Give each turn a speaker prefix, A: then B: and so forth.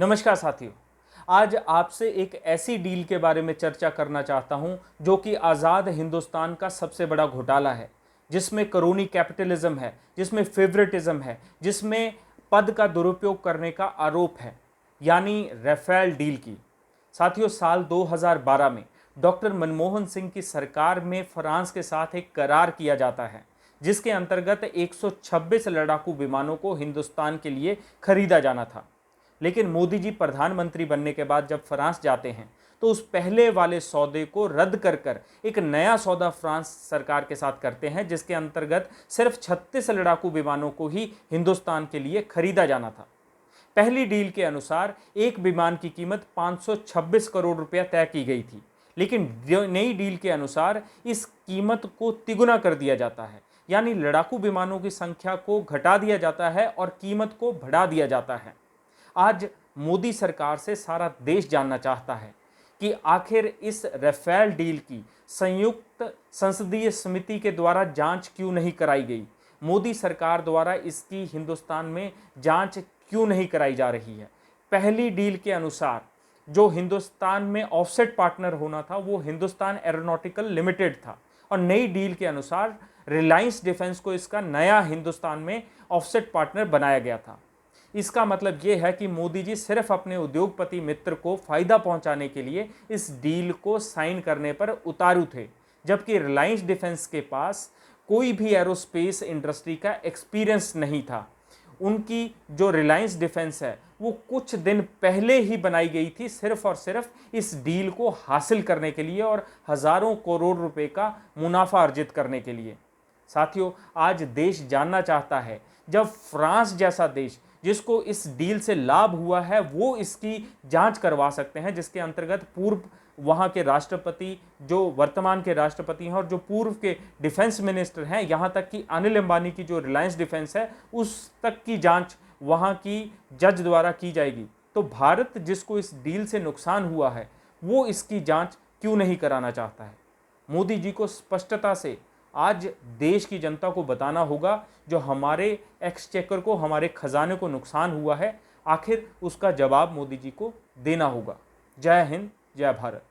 A: नमस्कार साथियों। आज आपसे एक ऐसी डील के बारे में चर्चा करना चाहता हूं जो कि आज़ाद हिंदुस्तान का सबसे बड़ा घोटाला है, जिसमें करोनी कैपिटलिज्म है, जिसमें फेवरेटिज्म है, जिसमें पद का दुरुपयोग करने का आरोप है, यानी राफेल डील की। साथियों, साल 2012 में डॉक्टर मनमोहन सिंह की सरकार में फ्रांस के साथ एक करार किया जाता है, जिसके अंतर्गत 126 लड़ाकू विमानों को हिंदुस्तान के लिए खरीदा जाना था। लेकिन मोदी जी प्रधानमंत्री बनने के बाद जब फ्रांस जाते हैं तो उस पहले वाले सौदे को रद्द कर एक नया सौदा फ्रांस सरकार के साथ करते हैं, जिसके अंतर्गत सिर्फ 36 लड़ाकू विमानों को ही हिंदुस्तान के लिए खरीदा जाना था। पहली डील के अनुसार एक विमान की कीमत 526 करोड़ रुपया तय की गई थी, लेकिन नई डील के अनुसार इस कीमत को तिगुना कर दिया जाता है, यानी लड़ाकू विमानों की संख्या को घटा दिया जाता है और कीमत को बढ़ा दिया जाता है। आज मोदी सरकार से सारा देश जानना चाहता है कि आखिर इस राफेल डील की संयुक्त संसदीय समिति के द्वारा जांच क्यों नहीं कराई गई। मोदी सरकार द्वारा इसकी हिंदुस्तान में जांच क्यों नहीं कराई जा रही है। पहली डील के अनुसार जो हिंदुस्तान में ऑफसेट पार्टनर होना था वो हिंदुस्तान एरोनॉटिकल लिमिटेड था, और नई डील के अनुसार रिलायंस डिफेंस को इसका नया हिंदुस्तान में ऑफसेट पार्टनर बनाया गया था। इसका मतलब ये है कि मोदी जी सिर्फ अपने उद्योगपति मित्र को फायदा पहुंचाने के लिए इस डील को साइन करने पर उतारू थे, जबकि रिलायंस डिफेंस के पास कोई भी एरोस्पेस इंडस्ट्री का एक्सपीरियंस नहीं था। उनकी जो रिलायंस डिफेंस है वो कुछ दिन पहले ही बनाई गई थी, सिर्फ और सिर्फ इस डील को हासिल करने के लिए और हजारों करोड़ रुपए का मुनाफा अर्जित करने के लिए। साथियों, आज देश जानना चाहता है, जब फ्रांस जैसा देश जिसको इस डील से लाभ हुआ है वो इसकी जांच करवा सकते हैं, जिसके अंतर्गत पूर्व वहाँ के राष्ट्रपति, जो वर्तमान के राष्ट्रपति हैं और जो पूर्व के डिफेंस मिनिस्टर हैं, यहाँ तक कि अनिल अंबानी की जो रिलायंस डिफेंस है उस तक की जांच वहाँ की जज द्वारा की जाएगी, तो भारत जिसको इस डील से नुकसान हुआ है वो इसकी जांच क्यों नहीं कराना चाहता है। मोदी जी को स्पष्टता से आज देश की जनता को बताना होगा, जो हमारे एक्सचेकर को, हमारे खजाने को नुकसान हुआ है, आखिर उसका जवाब मोदी जी को देना होगा। जय हिंद, जय भारत।